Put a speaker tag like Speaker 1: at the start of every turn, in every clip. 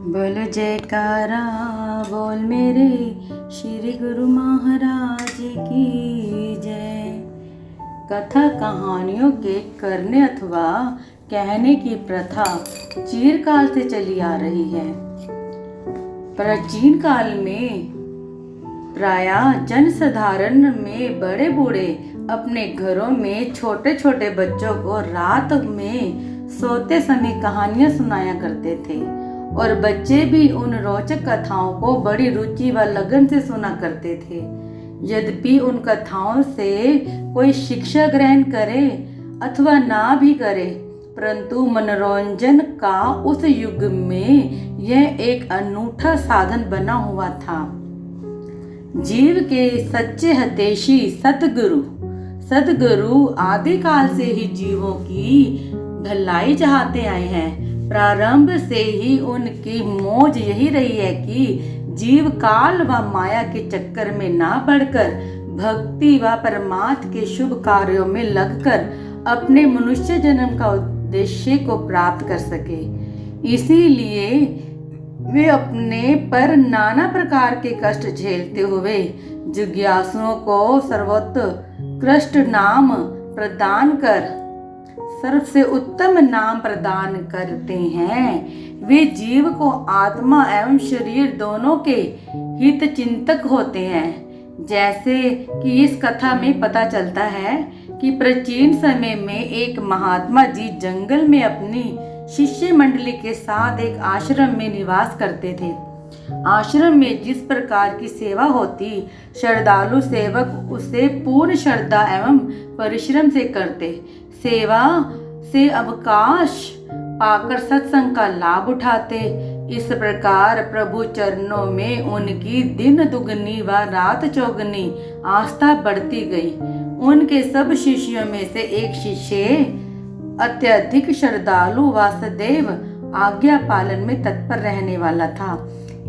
Speaker 1: बोल जयकारा बोल मेरे श्री गुरु महाराज की जय। कथा कहानियों के करने अथवा कहने की प्रथा चिरकाल से चली आ रही है। प्राचीन काल में प्रायः जनसाधारण में बड़े बूढ़े अपने घरों में छोटे छोटे बच्चों को रात में सोते समय कहानियां सुनाया करते थे और बच्चे भी उन रोचक कथाओं को बड़ी रुचि व लगन से सुना करते थे। यद्यपि उन कथाओं से कोई शिक्षा ग्रहण करे अथवा ना भी करे, परंतु मनोरंजन का उस युग में यह एक अनूठा साधन बना हुआ था। जीव के सच्चे हितैषी सतगुरु आदिकाल से ही जीवों की भलाई चाहते आए हैं। प्रारंभ से ही उनकी मौज यही रही है कि जीव काल व माया के चक्कर में ना पड़कर भक्ति व परमात्मा के शुभ कार्यों में लगकर अपने मनुष्य जन्म का उद्देश्य को प्राप्त कर सके। इसीलिए वे अपने पर नाना प्रकार के कष्ट झेलते हुए जिज्ञासुओं को सर्वोत्कृष्ट नाम प्रदान कर सबसे उत्तम नाम प्रदान करते हैं। वे जीव को आत्मा एवं शरीर दोनों के हित चिंतक होते हैं। जैसे कि इस कथा में पता चलता है कि प्राचीन समय में एक महात्मा जी जंगल में अपनी शिष्य मंडली के साथ एक आश्रम में निवास करते थे। आश्रम में जिस प्रकार की सेवा होती, श्रद्धालु सेवक उसे पूर्ण श्रद्धा एवं परिश्रम से करते। सेवा से अवकाश पाकर सत्संग का लाभ उठाते। इस प्रकार प्रभु चरणों में उनकी दिन दुगनी व रात चौगनी आस्था बढ़ती गई। उनके सब शिष्यों में से एक शिष्य अत्यधिक श्रद्धालु व सदैव आज्ञा पालन में तत्पर रहने वाला था।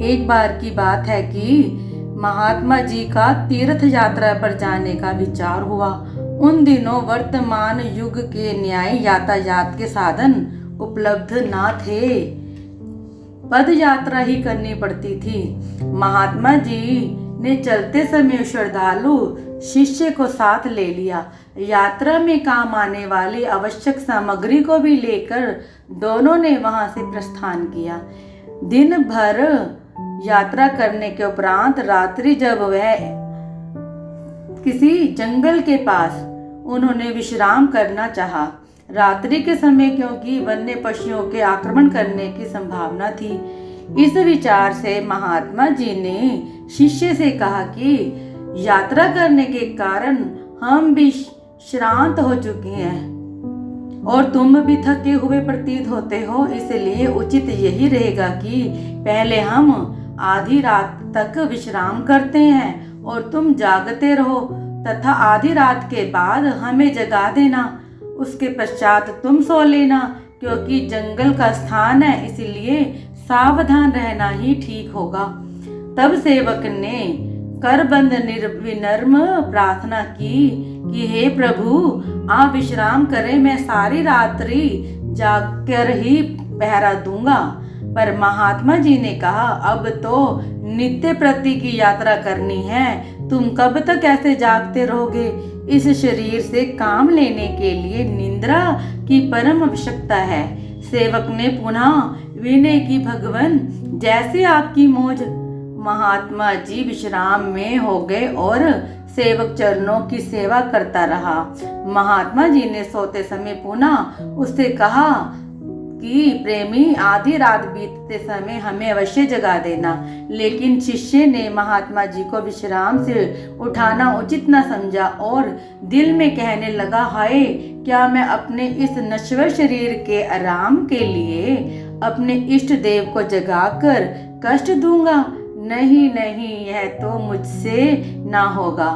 Speaker 1: एक बार की बात है कि महात्मा जी का तीर्थ यात्रा पर जाने का विचार हुआ। उन दिनों वर्तमान युग के न्याय यातायात के साधन उपलब्ध ना थे, पद यात्रा ही करनी पड़ती थी। महात्मा जी ने चलते समय श्रद्धालु शिष्य को साथ ले लिया। यात्रा में काम आने वाली आवश्यक सामग्री को भी लेकर दोनों ने वहां से प्रस्थान किया। दिन भर यात्रा करने के उपरांत रात्रि जब वह किसी जंगल के पास उन्होंने विश्राम करना चाहा। रात्रि के समय क्योंकि वन्य पशुओं के आक्रमण करने की संभावना थी। इस विचार से महात्मा जी ने शिष्य से कहा कि यात्रा करने के कारण हम भी श्रांत हो चुके हैं और तुम भी थके हुए प्रतीत होते हो, इसलिए उचित यही रहेगा कि पहले हम आधी रात तक विश्राम करते हैं और तुम जागते रहो तथा आधी रात के बाद हमें जगा देना। उसके पश्चात तुम सो लेना, क्योंकि जंगल का स्थान है, इसलिए सावधान रहना ही ठीक होगा। तब सेवक ने करबंद विनम्र प्रार्थना की कि हे प्रभु, आप विश्राम करें, मैं सारी रात्रि जागकर ही पहरा दूंगा। पर महात्मा जी ने कहा, अब तो नित्य प्रति की यात्रा करनी है, तुम कब तक ऐसे जागते रहोगे? इस शरीर से काम लेने के लिए निद्रा की परम आवश्यकता है। सेवक ने पुनः विनय की, भगवान जैसे आपकी मौज। महात्मा जी विश्राम में हो गए और सेवक चरणों की सेवा करता रहा। महात्मा जी ने सोते समय पुनः उससे कहा कि प्रेमी, आधी रात बीतते समय हमें अवश्य जगा देना। लेकिन शिष्य ने महात्मा जी को विश्राम से उठाना उचित न समझा और दिल में कहने लगा, हाय, क्या मैं अपने इस नश्वर शरीर के आराम के लिए अपने इष्ट देव को जगाकर कष्ट दूंगा? नहीं, यह तो मुझसे ना होगा।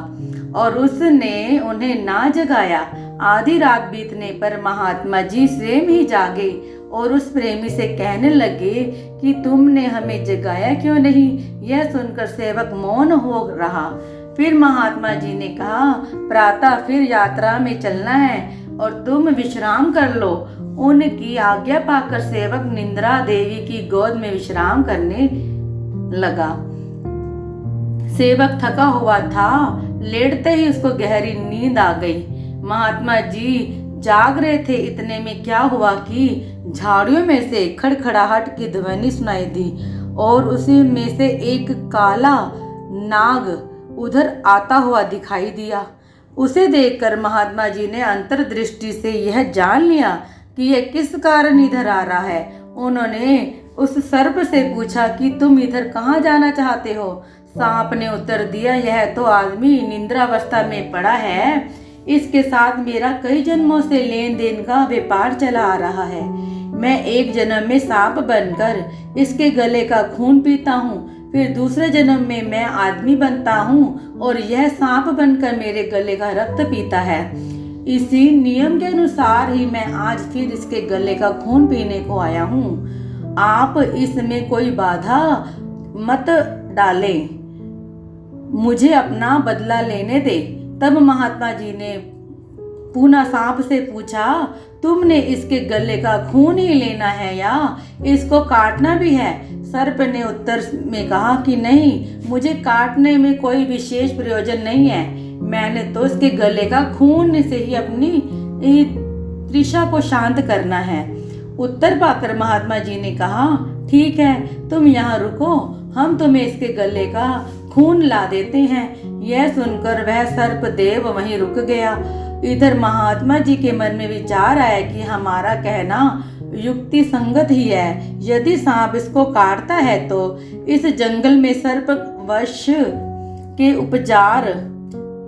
Speaker 1: और उसने उन्हें ना जगाया। आधी रात बीतने पर महात्मा जी स्वयं ही जागे और उस प्रेमी से कहने लगे कि तुमने हमें जगाया क्यों नहीं? यह सुनकर सेवक मौन हो रहा। फिर महात्मा जी ने कहा, प्रातः फिर यात्रा में चलना है और तुम विश्राम कर लो। उनकी आज्ञा पाकर सेवक निद्रा देवी की गोद में विश्राम करने लगा। सेवक थका हुआ था, लेटते ही उसको गहरी नींद आ गई। महात्मा जी जाग रहे थे, इतने में क्या हुआ कि झाड़ियों में से खड़खड़ाहट की ध्वनि सुनाई दी और उसी में से एक काला नाग उधर आता हुआ दिखाई दिया। उसे देखकर महात्मा जी ने अंतर्दृष्टि से यह जान लिया कि यह किस कारण इधर आ रहा है। उन्होंने उस सर्प से पूछा कि तुम इधर कहाँ जाना चाहते हो। सांप ने उत्तर दिया, यह तो आदमी निद्रावस्था में पड़ा है, इसके साथ मेरा कई जन्मों से लेन देन का व्यापार चला आ रहा है। मैं एक जन्म में सांप बनकर इसके गले का खून पीता हूँ, फिर दूसरे जन्म में मैं आदमी बनता हूँ और यह सांप बनकर मेरे गले का रक्त पीता है। इसी नियम के अनुसार ही मैं आज फिर इसके गले का खून पीने को आया हूँ। आप इसमें कोई बाधा मत डालें, मुझे अपना बदला लेने दे। तब महात्मा जी ने पुनः सांप से पूछा, तुमने इसके गले का खून ही लेना है या इसको काटना भी है? सर्प ने उत्तर में कहा कि नहीं, मुझे काटने में कोई विशेष प्रयोजन नहीं है, मैंने तो इसके गले का खून से ही अपनी तृषा को शांत करना है। उत्तर पाकर महात्मा जी ने कहा, ठीक है, तुम यहाँ रुको, हम तुम्हें इसके गले का खून ला देते हैं। यह सुनकर वह सर्प देव वहीं रुक गया। इधर महात्मा जी के मन में विचार आया कि हमारा कहना युक्ति संगत ही है। यदि सांप इसको काटता है तो इस जंगल में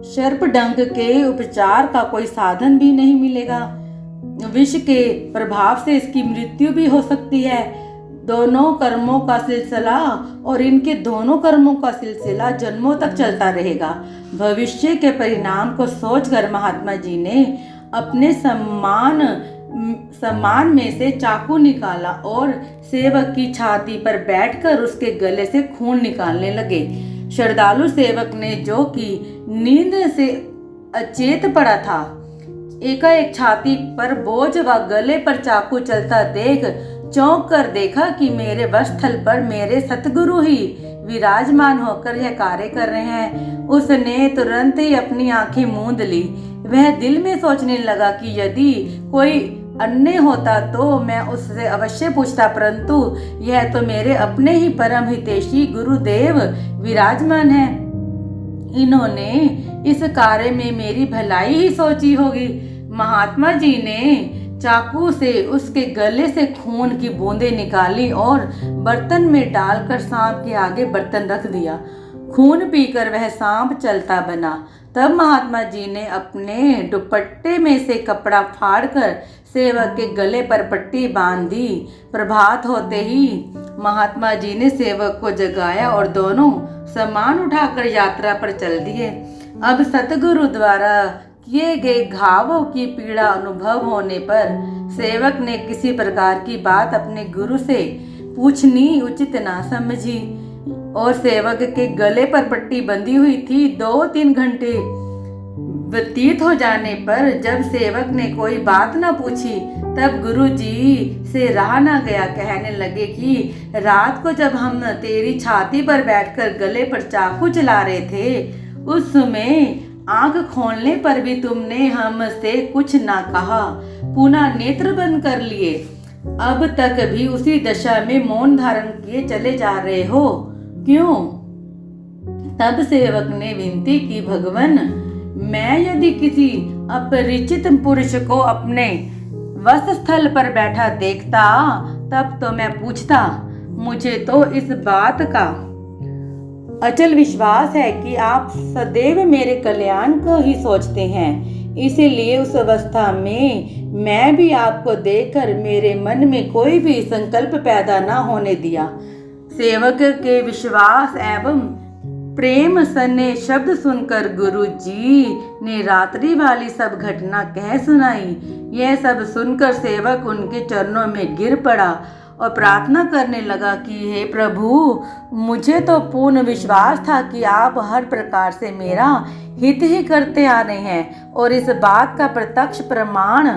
Speaker 1: सर्पडंक के उपचार का कोई साधन भी नहीं मिलेगा। विष के प्रभाव से इसकी मृत्यु भी हो सकती है। दोनों कर्मों का सिलसिला और इनके दोनों कर्मों का सिलसिला जन्मों तक चलता रहेगा। भविष्य के परिणाम को सोचकर महात्मा जी ने अपने सम्मान में से चाकू निकाला और सेवक की छाती पर बैठकर उसके गले से खून निकालने लगे। श्रद्धालु सेवक ने, जो कि नींद से अचेत पड़ा था, एकाएक छाती पर बोझ व गले पर चाकू चलता देख चौंक कर देखा कि मेरे वक्षस्थल पर मेरे सतगुरु ही विराजमान होकर यह कार्य कर रहे हैं। उसने तुरंत ही अपनी आंखें मूंद ली। वह दिल में सोचने लगा कि यदि कोई अन्य होता तो मैं उससे अवश्य पूछता, परंतु यह तो मेरे अपने ही परम हितैषी गुरुदेव विराजमान है। इन्होंने इस कार्य में मेरी भलाई ही सोची होगी। महात्मा जी ने चाकू से उसके गले से खून की बूंदें निकाली और बर्तन में डालकर सांप के आगे बर्तन रख दिया। खून पीकर वह सांप चलता बना। तब महात्मा जी ने अपने दुपट्टे में से कपड़ा फाड़कर सेवक के गले पर पट्टी बांध दी। प्रभात होते ही महात्मा जी ने सेवक को जगाया और दोनों सामान उठाकर यात्रा पर चल दिए। अब सतगुरु द्वारा किए गए घावों की पीड़ा अनुभव होने पर सेवक ने किसी प्रकार की बात अपने गुरु से पूछनी उचित ना समझी और सेवक के गले पर पट्टी बंधी हुई थी। 2-3 घंटे व्यतीत हो जाने पर जब सेवक ने कोई बात ना पूछी, तब गुरु जी से रहा ना गया। कहने लगे कि रात को जब हम तेरी छाती पर बैठकर गले पर चाकू चला रहे थे, उस समय आंख खोलने पर भी तुमने हमसे कुछ ना कहा, पुनः नेत्र बंद कर लिए। अब तक भी उसी दशा में मौन धारण किए चले जा रहे हो, क्यों? तब सेवक ने विनती की, भगवान, मैं यदि किसी अपरिचित पुरुष को अपने वक्षस्थल पर बैठा देखता तब तो मैं पूछता। मुझे तो इस बात का अचल विश्वास है कि आप सदैव मेरे कल्याण को ही सोचते हैं, इसीलिए उस अवस्था में मैं भी आपको देखकर मेरे मन में कोई भी संकल्प पैदा न होने दिया। सेवक के विश्वास एवं प्रेम सने शब्द सुनकर गुरु जी ने रात्रि वाली सब घटना कह सुनाई। यह सब सुनकर सेवक उनके चरणों में गिर पड़ा और प्रार्थना करने लगा कि हे प्रभु, मुझे तो पूर्ण विश्वास था कि आप हर प्रकार से मेरा हित ही करते आ रहे हैं और इस बात का प्रत्यक्ष प्रमाण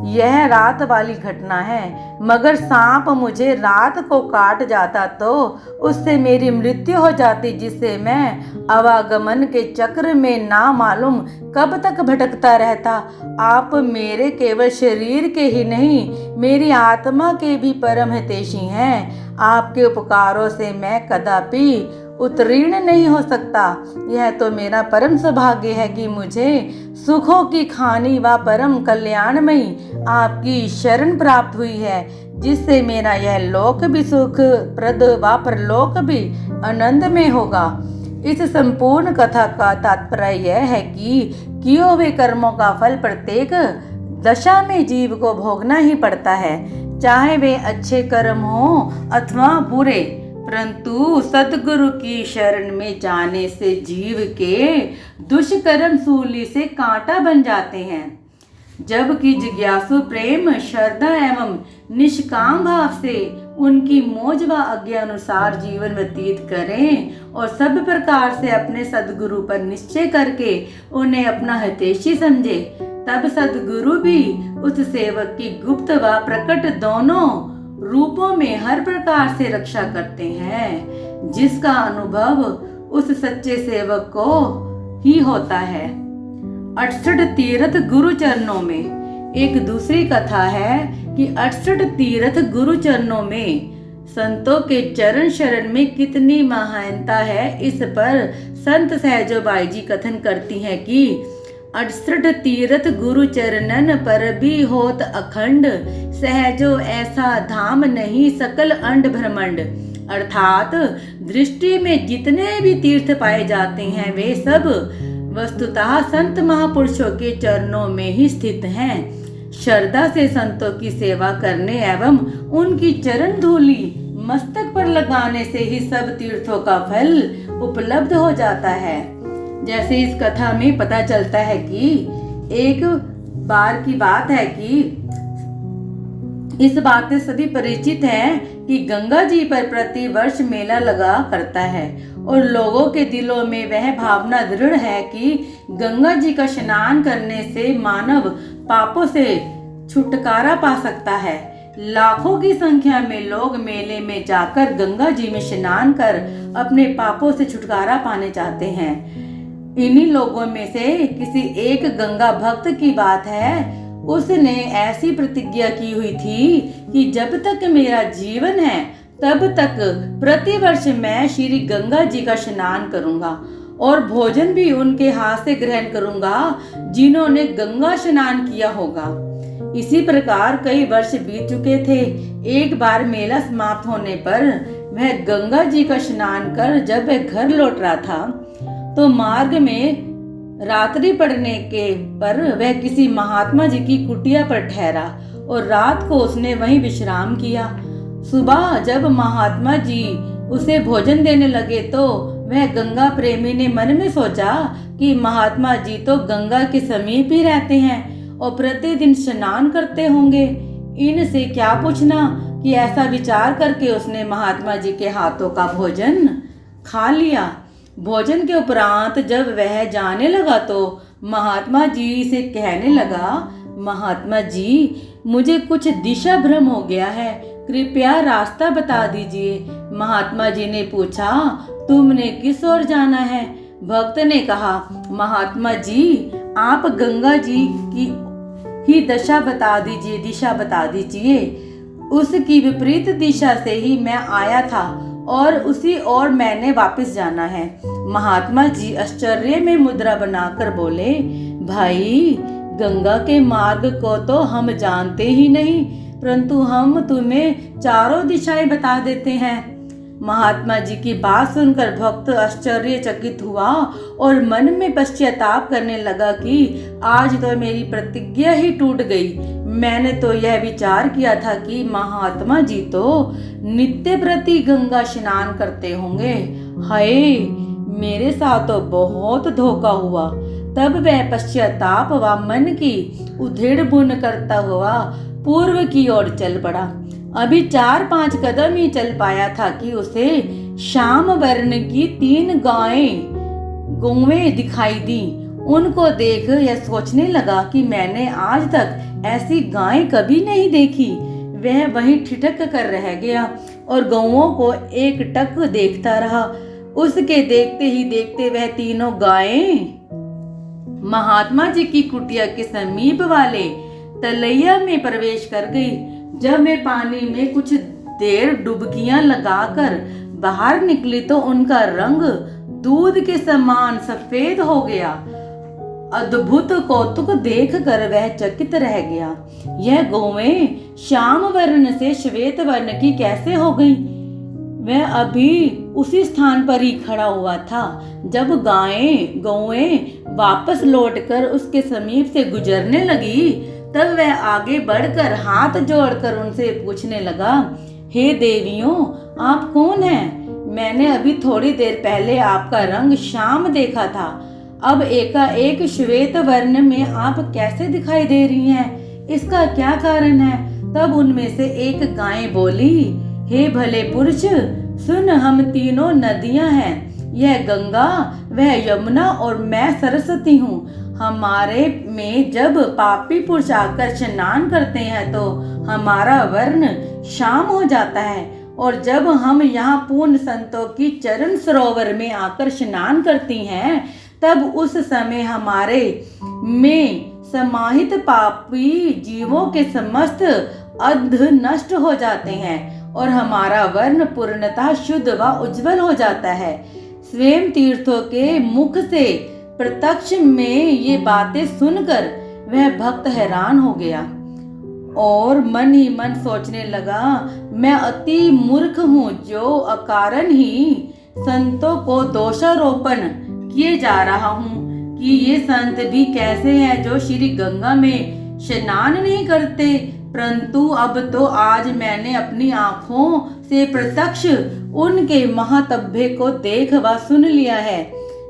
Speaker 1: यह रात वाली घटना है। मगर सांप मुझे रात को काट जाता तो उससे मेरी मृत्यु हो जाती, जिससे मैं आवागमन के चक्र में ना मालूम कब तक भटकता रहता। आप मेरे केवल शरीर के ही नहीं, मेरी आत्मा के भी परम हितैषी हैं। आपके उपकारों से मैं कदापि उत्तीर्ण नहीं हो सकता। यह तो मेरा परम सौभाग्य है कि मुझे सुखों की खानी व परम कल्याणमयी आपकी शरण प्राप्त हुई है, जिससे मेरा यह लोक भी सुख प्रद व परलोक भी आनंद में होगा। इस संपूर्ण कथा का तात्पर्य यह है कि किए हुए कर्मों का फल प्रत्येक दशा में जीव को भोगना ही पड़ता है, चाहे वे अच्छे कर्म हो अथवा बुरे। परंतु सतगुरु की शरण में जाने से जीव के दुष्कर्म सूली से कांटा बन जाते हैं, जबकि जिज्ञासु प्रेम, श्रद्धा एवं निष्काम भाव से उनकी मौज व आज्ञा अनुसार जीवन व्यतीत करें और सब प्रकार से अपने सदगुरु पर निश्चय करके उन्हें अपना हितैषी समझे, तब सदगुरु भी उस सेवक की गुप्त व प्रकट दोनों रूपों में हर प्रकार से रक्षा करते हैं, जिसका अनुभव उस सच्चे सेवक को ही होता है। 68 तीर्थ गुरु चरणों में। एक दूसरी कथा है कि 68 तीर्थ गुरु चरणों में संतों के चरण शरण में कितनी महानता है। इस पर संत सहजोबाई जी कथन करती हैं कि 68 तीर्थ गुरु चरणन पर भी होत अखंड, सहजो ऐसा धाम नहीं सकल अंड ब्रह्मंड। अर्थात दृष्टि में जितने भी तीर्थ पाए जाते हैं वे सब वस्तुतः संत महापुरुषों के चरणों में ही स्थित हैं। श्रद्धा से संतों की सेवा करने एवं उनकी चरण धूलि मस्तक पर लगाने से ही सब तीर्थों का फल उपलब्ध हो जाता है। जैसे इस कथा में पता चलता है कि एक बार की बात है कि इस बात से सभी परिचित हैं कि गंगा जी पर प्रति वर्ष मेला लगा करता है और लोगों के दिलों में वह भावना दृढ़ है कि गंगा जी का स्नान करने से मानव पापों से छुटकारा पा सकता है। लाखों की संख्या में लोग मेले में जाकर गंगा जी में स्नान कर अपने पापों से छुटकारा पाने चाहते हैं। इन्हीं लोगों में से किसी एक गंगा भक्त की बात है, उसने ऐसी प्रतिज्ञा की हुई थी कि जब तक मेरा जीवन है तब तक प्रतिवर्ष मैं श्री गंगा जी का स्नान करूंगा और भोजन भी उनके हाथ से ग्रहण करूंगा जिन्होंने गंगा स्नान किया होगा। इसी प्रकार कई वर्ष बीत चुके थे। एक बार मेला समाप्त होने पर वह गंगा जी का स्नान कर जब वह घर लौट रहा था तो मार्ग में रात्रि पड़ने के पर वह किसी महात्मा जी की कुटिया पर ठहरा और रात को उसने वहीं विश्राम किया। सुबह जब महात्मा जी उसे भोजन देने लगे तो वह गंगा प्रेमी ने मन में सोचा कि महात्मा जी तो गंगा के समीप ही रहते हैं और प्रतिदिन स्नान करते होंगे, इनसे क्या पूछना कि ऐसा विचार करके उसने महात्मा जी के हाथों का भोजन खा लिया। भोजन के उपरांत जब वह जाने लगा तो महात्मा जी से कहने लगा, महात्मा जी, मुझे कुछ दिशा भ्रम हो गया है, कृपया रास्ता बता दीजिए। महात्मा जी ने पूछा, तुमने किस ओर जाना है? भक्त ने कहा, महात्मा जी, आप गंगा जी की ही दिशा बता दीजिए। उसकी विपरीत दिशा से ही मैं आया था और उसी ओर मैंने वापस जाना है। महात्मा जी आश्चर्य में मुद्रा बनाकर बोले, भाई, गंगा के मार्ग को तो हम जानते ही नहीं, परंतु हम तुम्हें चारों दिशाएं बता देते हैं। महात्मा जी की बात सुनकर भक्त आश्चर्यचकित हुआ और मन में पश्चाताप करने लगा कि आज तो मेरी प्रतिज्ञा ही टूट गई। मैंने तो यह विचार किया था कि महात्मा जी तो नित्य प्रति गंगा स्नान करते होंगे। हाय, मेरे साथ तो बहुत धोखा हुआ। तब वह पश्चाताप व मन की उधेड़ बुन करता हुआ पूर्व की ओर चल पड़ा। अभी 4-5 कदम ही चल पाया था कि उसे श्याम वर्ण की 3 गौवें दिखाई दी। उनको देख यह सोचने लगा कि मैंने आज तक ऐसी गाय कभी नहीं देखी। वह वहीं ठिठक कर रह गया और गौओं को एकटक देखता रहा। उसके देखते ही देखते वह तीनों गायें महात्मा जी की कुटिया के समीप वाले तलैया में प्रवेश कर गई। जब मैं पानी में कुछ देर डुबकियां लगाकर बाहर निकली तो उनका रंग दूध के समान सफेद हो गया। अद्भुत कौतुक देखकर वह चकित रह गया। यह गौवें श्याम वर्ण से श्वेत वर्ण की कैसे हो गई? वह अभी उसी स्थान पर ही खड़ा हुआ था जब गौएं वापस लौटकर उसके समीप से गुजरने लगी। तब वह आगे बढ़कर हाथ जोड़कर उनसे पूछने लगा, हे देवियों, आप कौन हैं? मैंने अभी थोड़ी देर पहले आपका रंग श्याम देखा था, अब एकाएक श्वेत वर्ण में आप कैसे दिखाई दे रही हैं? इसका क्या कारण है? तब उनमें से एक गाय बोली, हे भले पुरुष, सुन, हम तीनों नदियां हैं। यह गंगा, वह यमुना और मैं सरस्वती हूँ। हमारे में जब पापी पुरुष आकर स्नान करते हैं तो हमारा वर्ण श्याम हो जाता है, और जब हम यहाँ पूर्ण संतों की चरण सरोवर में आकर स्नान करती हैं तब उस समय हमारे में समाहित पापी जीवों के समस्त अध नष्ट हो जाते हैं और हमारा वर्ण पूर्णतः शुद्ध व उज्जवल हो जाता है। स्वयं तीर्थों के मुख से प्रत्यक्ष में ये बातें सुनकर वह भक्त हैरान हो गया और मन ही मन सोचने लगा, मैं अति मूर्ख हूँ जो अकारण ही संतों को दोषारोपण किए जा रहा हूँ कि ये संत भी कैसे हैं जो श्री गंगा में स्नान नहीं करते, परंतु अब तो आज मैंने अपनी आंखों से प्रत्यक्ष उनके महातब्बे को देख व सुन लिया है।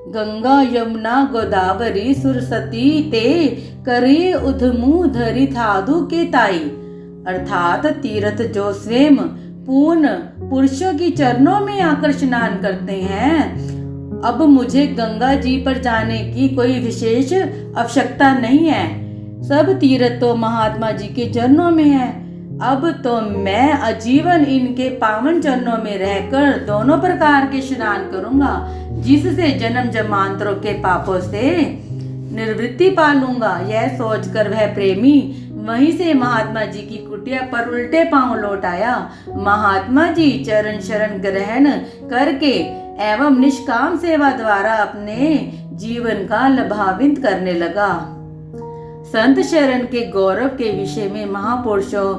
Speaker 1: गंगा यमुना गोदावरी सुरसती ते करिए उधमु धरी थादु के ताई, अर्थात तीर्थ जो स्वयं पूर्ण पुरुषों की चरणों में आकर स्नान करते हैं। अब मुझे गंगा जी पर जाने की कोई विशेष आवश्यकता नहीं है, सब तीर्थ तो महात्मा जी के चरणों में है। अब तो मैं आजीवन इनके पावन चरणों में रहकर दोनों प्रकार के स्नान करूंगा, जिससे जन्म जन्मांतरों के पापों से निवृत्ति पालूंगा। यह सोचकर वह प्रेमी वहीं से महात्मा जी की कुटिया पर उल्टे पांव लौट आया। महात्मा जी चरण शरण ग्रहण करके एवं निष्काम सेवा द्वारा अपने जीवन का लाभान्वित करने लगा। संत शरण के गौरव के विषय में महापुरुषों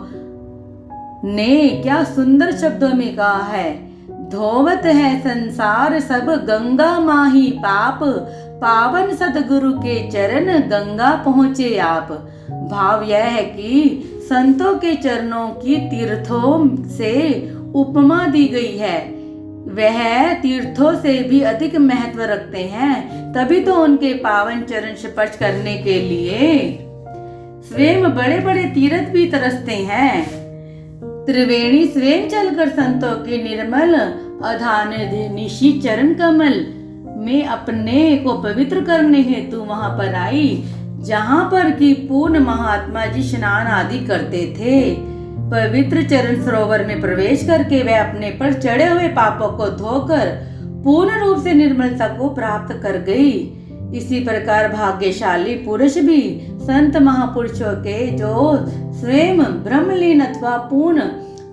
Speaker 1: ने क्या सुंदर शब्दों में कहा है, धोवत है संसार सब गंगा माही पाप, पावन सतगुरु के चरण गंगा पहुँचे आप। भाव यह है कि संतों के चरणों की तीर्थों से उपमा दी गई है। वह तीर्थों से भी अधिक महत्व रखते हैं, तभी तो उनके पावन चरण स्पर्श करने के लिए स्वयं बड़े बड़े तीर्थ भी तरसते हैं। त्रिवेणी स्वयं चलकर संतों के निर्मल अधान निशी चरण कमल में अपने को पवित्र करने हेतु वहां पर आई, जहां पर की पूर्ण महात्मा जी स्नान आदि करते थे। पवित्र चरण सरोवर में प्रवेश करके वह अपने पर चढ़े हुए पापों को धोकर पूर्ण रूप से निर्मलता को प्राप्त कर गई। इसी प्रकार भाग्यशाली पुरुष भी संत महापुरुषों के जो स्वयं ब्रह्मलीन अथवा पूर्ण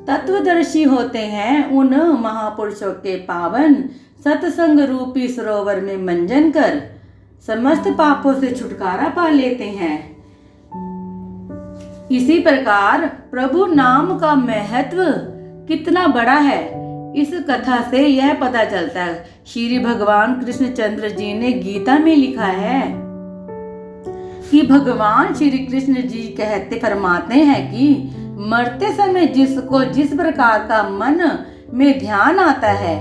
Speaker 1: तत्वदर्शी होते हैं, उन महापुरुषों के पावन सत्संग रूपी सरोवर में मंजन कर समस्त पापों से छुटकारा पा लेते हैं। इसी प्रकार प्रभु नाम का महत्व कितना बड़ा है, इस कथा से यह पता चलता है। श्री भगवान कृष्णचंद्र जी ने गीता में लिखा है कि भगवान श्री कृष्ण जी फरमाते हैं कि मरते समय जिसको जिस प्रकार का मन में ध्यान आता है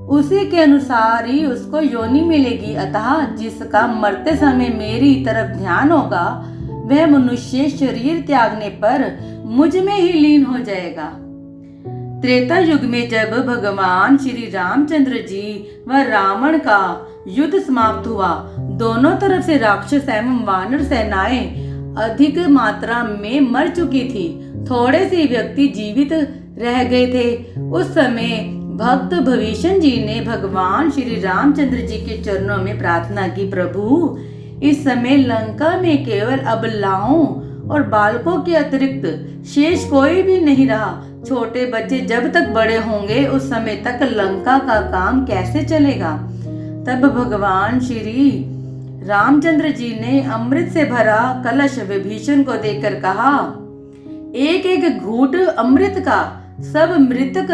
Speaker 1: उसी के अनुसार ही उसको योनि मिलेगी। अतः जिसका मरते समय मेरी तरफ ध्यान होगा वह मनुष्य शरीर त्यागने पर मुझ में ही लीन हो जाएगा। त्रेता युग में जब भगवान श्री रामचंद्र जी व रावण का युद्ध समाप्त हुआ, दोनों तरफ से राक्षस एवं वानर सेनाएं अधिक मात्रा में मर चुकी थी। थोड़े से व्यक्ति जीवित रह गए थे। उस समय भक्त भविष्ण जी ने भगवान श्री रामचंद्र जी के चरणों में प्रार्थना की, प्रभु इस समय लंका में केवल अबलाओं और बालकों के अतिरिक्त शेष कोई भी नहीं रहा। छोटे बच्चे जब तक बड़े होंगे उस समय तक लंका का काम कैसे चलेगा। तब भगवान श्री रामचंद्र जी ने अमृत से भरा कलश विभीषण को देकर कहा, एक एक घूंट अमृत का सब मृतक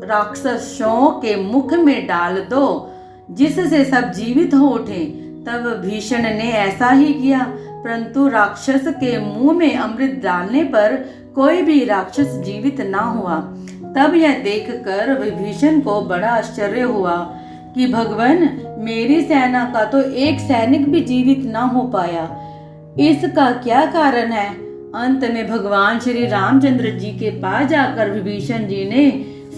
Speaker 1: राक्षसों के मुख में डाल दो, जिससे सब जीवित हो उठे। तब भीषण ने ऐसा ही किया, परंतु राक्षस के मुंह में अमृत डालने पर कोई भी राक्षस जीवित ना हुआ। तब यह देखकर विभीषण को बड़ा आश्चर्य हुआ कि भगवान, मेरी सेना का तो एक सैनिक भी जीवित ना हो पाया, इसका क्या कारण है। अंत में भगवान श्री रामचंद्र जी के पास जाकर विभीषण जी ने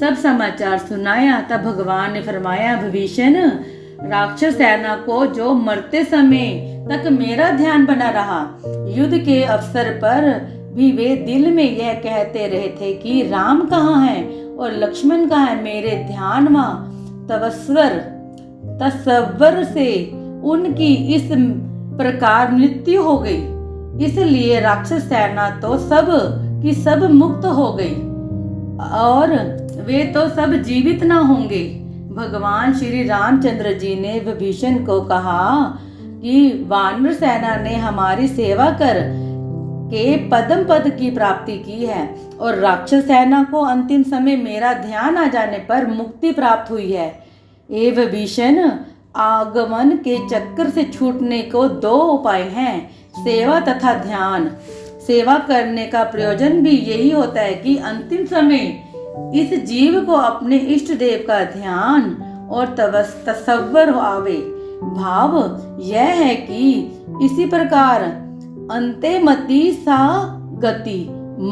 Speaker 1: सब समाचार सुनाया। तब भगवान ने फरमाया, विभीषण, राक्षस सेना को जो मरते समय तक मेरा ध्यान बना रहा, युद्ध के अवसर पर भी वे दिल में यह कहते रहे थे कि राम कहाँ है और लक्ष्मण कहाँ है। मेरे ध्यान व तस्वर से उनकी इस प्रकार मृत्यु हो गई। इसलिए राक्षस सेना तो सब की सब मुक्त हो गई और वे तो सब जीवित ना होंगे। भगवान श्री रामचंद्र जी ने विभीषण को कहा कि वानर सेना ने हमारी सेवा कर के पद्म पद की प्राप्ति की है और राक्षस सेना को अंतिम समय मेरा ध्यान आ जाने पर मुक्ति प्राप्त हुई है। ए विभीषण, आगमन के चक्कर से छूटने को दो उपाय हैं, सेवा तथा ध्यान। सेवा करने का प्रयोजन भी यही होता है कि अंतिम समय इस जीव को अपने इष्ट देव का ध्यान और तसव्वुर आवे। भाव यह है कि इसी प्रकार अंतेमति सा गति,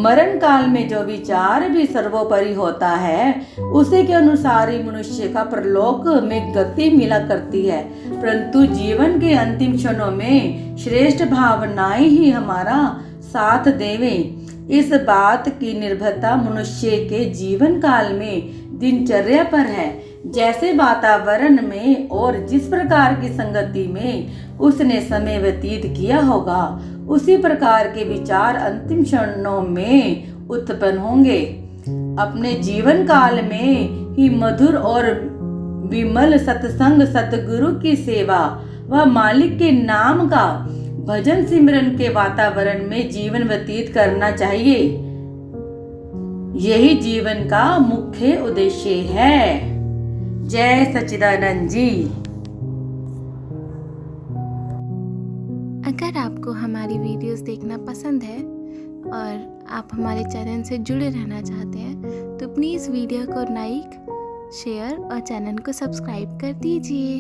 Speaker 1: मरण काल में जो विचार भी सर्वोपरि होता है, उसी के अनुसार ही मनुष्य का परलोक में गति मिला करती है। परंतु जीवन के अंतिम क्षणों में श्रेष्ठ भावनाएं ही हमारा साथ देवे, इस बात की निर्भरता मनुष्य के जीवन काल में दिनचर्या पर है। जैसे वातावरण में और जिस प्रकार की संगति में उसने समय व्यतीत किया होगा, उसी प्रकार के विचार अंतिम क्षणों में उत्पन्न होंगे। अपने जीवन काल में ही मधुर और विमल सत्संग, सतगुरु की सेवा व मालिक के नाम का भजन सिमरन के वातावरण में जीवन व्यतीत करना चाहिए। यही जीवन का मुख्य उद्देश्य है। जय सच्चिदानंद जी।
Speaker 2: अगर आपको हमारी वीडियोस देखना पसंद है और आप हमारे चैनल से जुड़े रहना चाहते हैं तो प्लीज़ वीडियो को लाइक, शेयर और चैनल को सब्सक्राइब कर दीजिए।